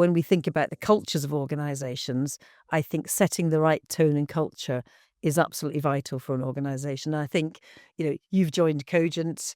when we think about the cultures of organisations, I think setting the right tone and culture is absolutely vital for an organisation. I think, you've joined Cogent,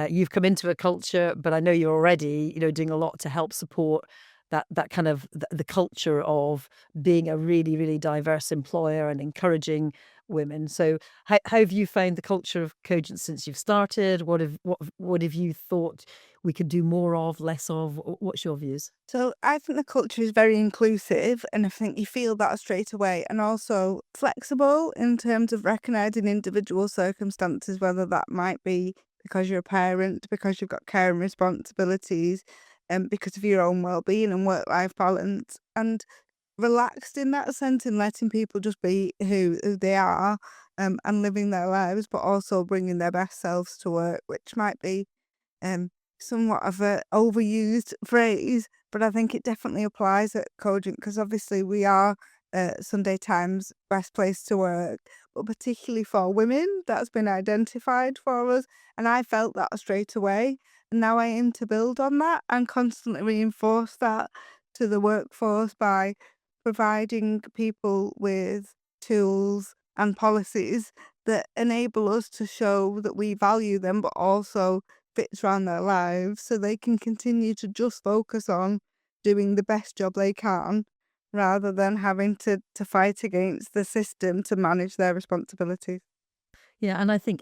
you've come into a culture, but I know you're already, doing a lot to help support that kind of the culture of being a really, really diverse employer and encouraging women. So how have you found the culture of Cogent since you've started? What have you thought we could do more of, less of? What's your views? So I think the culture is very inclusive, and I think you feel that straight away, and also flexible in terms of recognizing individual circumstances, whether that might be because you're a parent, because you've got care and responsibilities, and because of your own well-being and work-life balance, and relaxed in that sense, in letting people just be who they are, and living their lives, but also bringing their best selves to work, which might be um, somewhat of a overused phrase, but I think it definitely applies at Cogent because obviously we are Sunday Times best place to work, but particularly for women, that's been identified for us, and I felt that straight away. And now I aim to build on that and constantly reinforce that to the workforce by providing people with tools and policies that enable us to show that we value them, but also fits around their lives so they can continue to just focus on doing the best job they can rather than having to fight against the system to manage their responsibilities. Yeah, and I think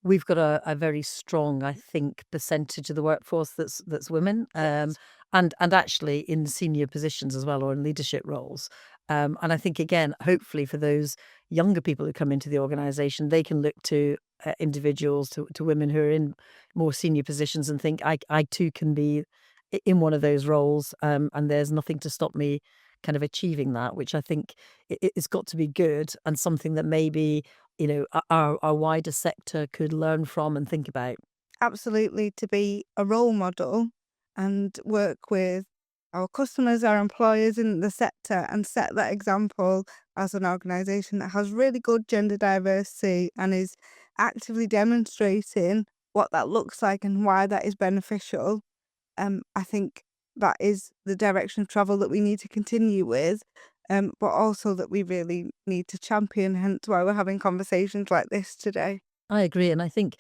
we've got a very strong, I think, percentage of the workforce that's women, Yes. and actually in senior positions as well, or in leadership roles. And I think again, hopefully for those younger people who come into the organisation, they can look to individuals, to women who are in more senior positions, and think I too can be in one of those roles, and there's nothing to stop me kind of achieving that, which I think it's got to be good and something that maybe our wider sector could learn from and think about. Absolutely, to be a role model and work with our customers, our employers in the sector, and set that example as an organisation that has really good gender diversity and is actively demonstrating what that looks like and why that is beneficial. I think that is the direction of travel that we need to continue with, but also that we really need to champion, hence why we're having conversations like this today. I agree, and I think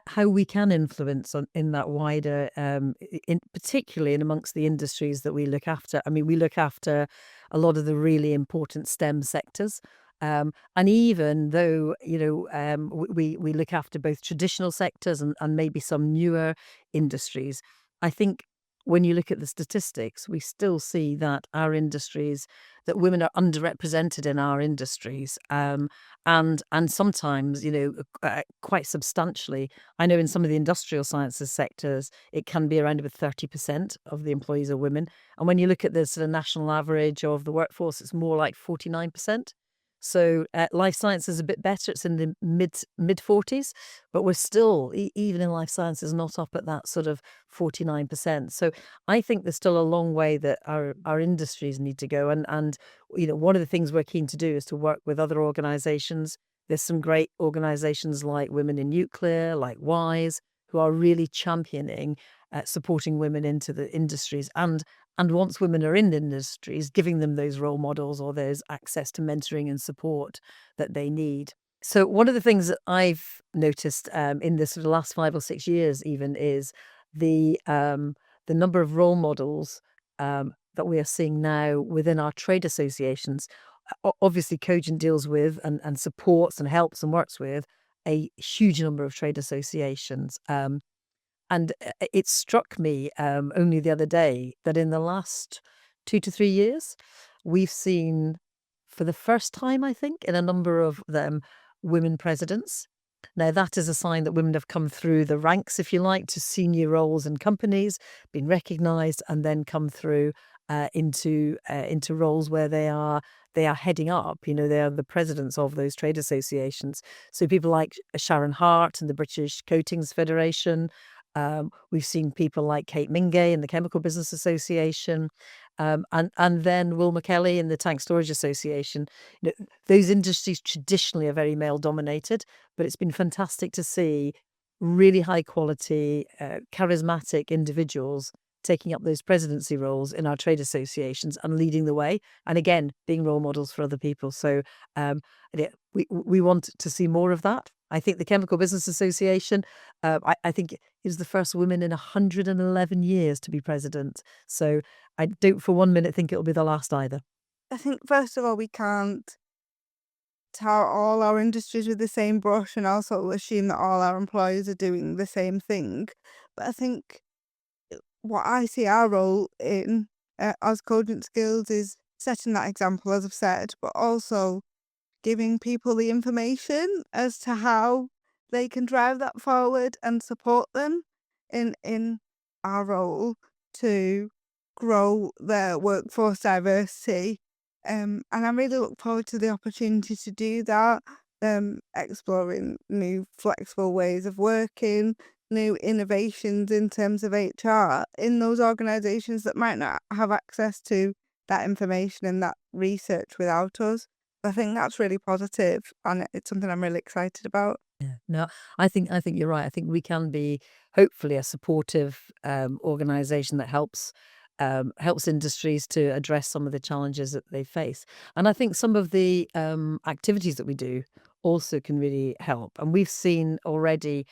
how we can influence in that wider, in particularly in amongst the industries that we look after. I mean, we look after a lot of the really important STEM sectors, and even though we look after both traditional sectors and maybe some newer industries, I think when you look at the statistics, we still see that our industries that women are underrepresented in our industries. And sometimes, quite substantially. I know in some of the industrial sciences sectors, it can be around about 30% of the employees are women. And when you look at the sort of national average of the workforce, it's more like 49%. So life science is a bit better. It's in the mid 40s, but we're still, even in life sciences, not up at that sort of 49%. So I think there's still a long way that our industries need to go. And one of the things we're keen to do is to work with other organizations. There's some great organizations like Women in Nuclear, like WISE, who are really championing supporting women into the industries. And once women are in the industries, giving them those role models or those access to mentoring and support that they need. So one of the things that I've noticed in the sort of last 5 or 6 years even is the number of role models that we are seeing now within our trade associations. Obviously, Cogent deals with and supports and helps and works with a huge number of trade associations. And it struck me only the other day that in the last 2 to 3 years, we've seen for the first time, I think, in a number of them, women presidents. Now, that is a sign that women have come through the ranks, if you like, to senior roles in companies, been recognised, and then come through into roles where they are heading up. They are the presidents of those trade associations. So people like Sharon Hart and the British Coatings Federation. We've seen people like Kate Mingay in the Chemical Business Association, and then Will McKelly in the Tank Storage Association. Those industries traditionally are very male dominated, but it's been fantastic to see really high quality, charismatic individuals taking up those presidency roles in our trade associations and leading the way. And again, being role models for other people. So yeah, we want to see more of that. I think the Chemical Business Association, I think is the first woman in 111 years to be president. So I don't for 1 minute think it'll be the last either. I think, first of all, we can't tar all our industries with the same brush and also assume that all our employers are doing the same thing. But I think what I see our role in as Cogent Skills is setting that example, as I've said, but also giving people the information as to how they can drive that forward and support them in our role to grow their workforce diversity. And I really look forward to the opportunity to do that, exploring new flexible ways of working, new innovations in terms of HR in those organisations that might not have access to that information and that research without us. I think that's really positive, and it's something I'm really excited about. Yeah. No, I think you're right. I think we can be hopefully a supportive organization that helps industries to address some of the challenges that they face. And I think some of the activities that we do also can really help. And we've seen already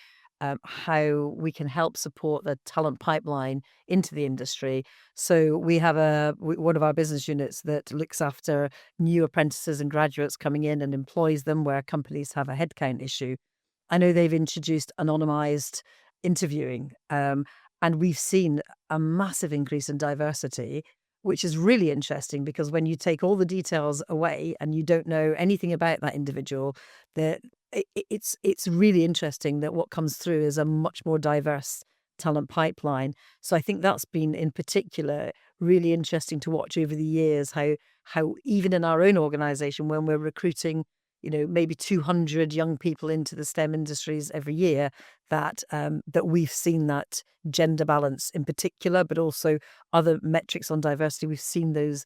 how we can help support the talent pipeline into the industry. So we have one of our business units that looks after new apprentices and graduates coming in and employs them where companies have a headcount issue. I know they've introduced anonymized interviewing, and we've seen a massive increase in diversity, which is really interesting because when you take all the details away and you don't know anything about that individual, that it's really interesting that what comes through is a much more diverse talent pipeline. So I think that's been in particular really interesting to watch over the years how even in our own organization when we're recruiting maybe 200 young people into the STEM industries every year, that we've seen that gender balance in particular, but also other metrics on diversity. We've seen those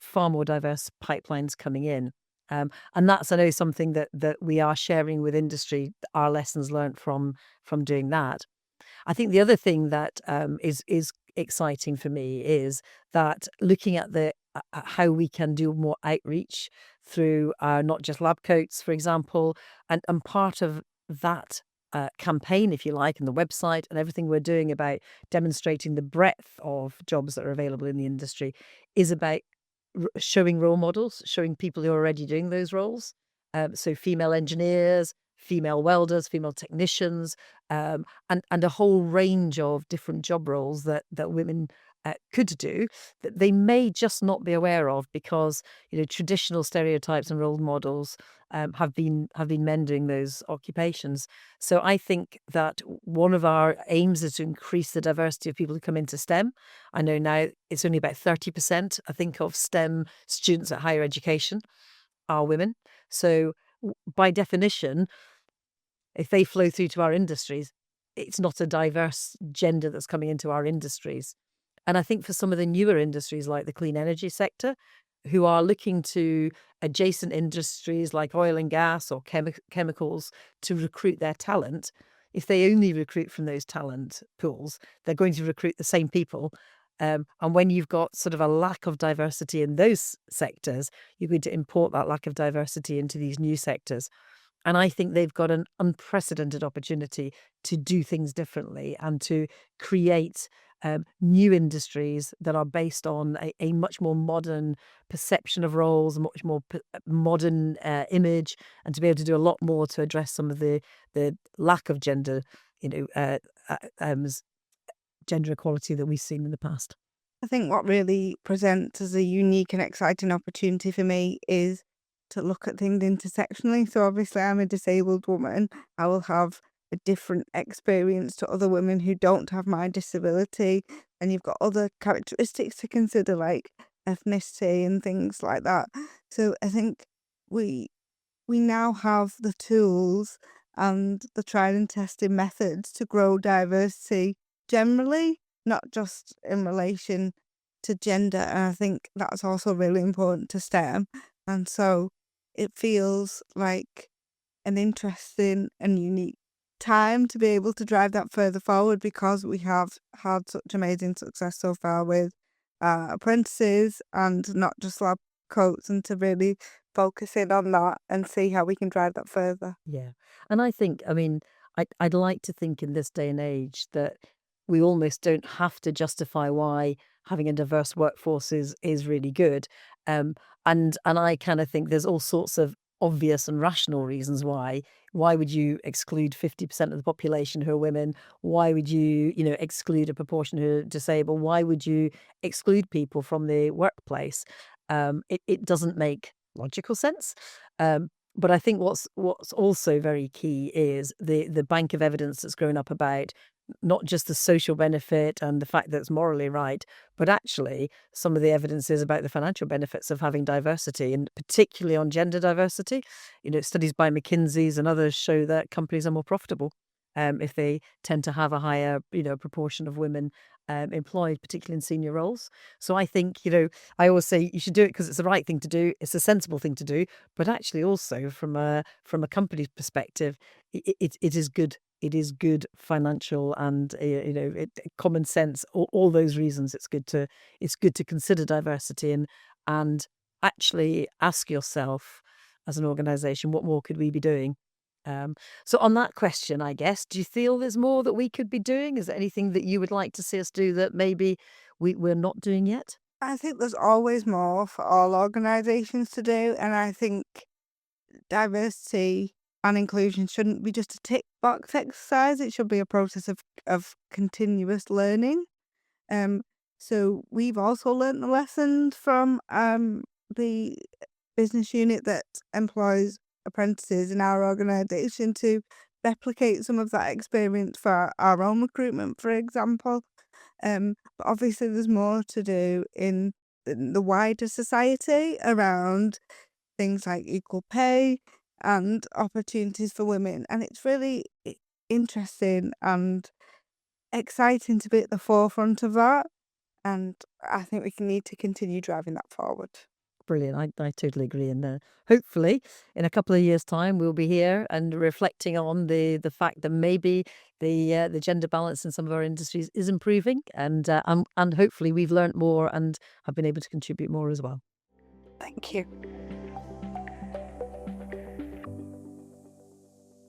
far more diverse pipelines coming in. And that's, I know, something that we are sharing with industry, our lessons learned from doing that. I think the other thing that is exciting for me is that looking at the how we can do more outreach through not just lab coats, for example, and part of that campaign, if you like, and the website and everything we're doing about demonstrating the breadth of jobs that are available in the industry is about showing role models, showing people who are already doing those roles. So female engineers, female welders, female technicians, and a whole range of different job roles that women could do that they may just not be aware of because traditional stereotypes and role models have been men doing those occupations. So I think that one of our aims is to increase the diversity of people who come into STEM. I know now it's only about 30%, I think, of STEM students at higher education are women. So by definition, if they flow through to our industries, it's not a diverse gender that's coming into our industries. And I think for some of the newer industries like the clean energy sector, who are looking to adjacent industries like oil and gas or chemicals to recruit their talent, if they only recruit from those talent pools, they're going to recruit the same people. And when you've got sort of a lack of diversity in those sectors, you're going to import that lack of diversity into these new sectors. And I think they've got an unprecedented opportunity to do things differently and to create new industries that are based on a much more modern perception of roles, a much more modern image, and to be able to do a lot more to address some of the lack of gender, you know, uh, uh, um, s- gender equality that we've seen in the past. I think what really presents as a unique and exciting opportunity for me is to look at things intersectionally. So obviously I'm a disabled woman. I will have a different experience to other women who don't have my disability. And you've got other characteristics to consider like ethnicity and things like that. So I think we we now have the tools and the tried and tested methods to grow diversity generally, not just in relation to gender. And I think that's also really important to STEM. And so it feels like an interesting and unique time to be able to drive that further forward because we have had such amazing success so far with apprentices and not just lab coats, and to really focus in on that and see how we can drive that further. Yeah. And I think, I mean, I'd like to think in this day and age that we almost don't have to justify why having a diverse workforce is really good. Um, and I kind of think there's all sorts of obvious and rational reasons why. Why would you exclude 50% of the population who are women? Why would you, exclude a proportion who are disabled? Why would you exclude people from the workplace? It doesn't make logical sense. But I think what's also very key is the bank of evidence that's grown up about not just the social benefit and the fact that it's morally right, but actually some of the evidence is about the financial benefits of having diversity, and particularly on gender diversity. Studies by McKinsey's and others show that companies are more profitable if they tend to have a higher, proportion of women employed, particularly in senior roles. So I think, I always say you should do it because it's the right thing to do. It's a sensible thing to do, but actually also from a company's perspective, it is good. It is good financial and common sense. All those reasons, it's good to consider diversity and actually ask yourself as an organisation, what more could we be doing? Um, so on that question, I guess, do you feel there's more that we could be doing? Is there anything that you would like to see us do that maybe we're not doing yet? I think there's always more for all organisations to do, and I think diversity and inclusion shouldn't be just a tick box exercise. It should be a process of continuous learning. Um, so we've also learnt the lessons from the business unit that employs apprentices in our organisation to replicate some of that experience for our own recruitment, for example. But obviously, there's more to do in the wider society around things like equal pay and opportunities for women. And it's really interesting and exciting to be at the forefront of that. And I think we can need to continue driving that forward. Brilliant. I totally agree. And hopefully, in a couple of years' time, we'll be here and reflecting on the fact that maybe the gender balance in some of our industries is improving, and hopefully we've learnt more and have been able to contribute more as well. Thank you.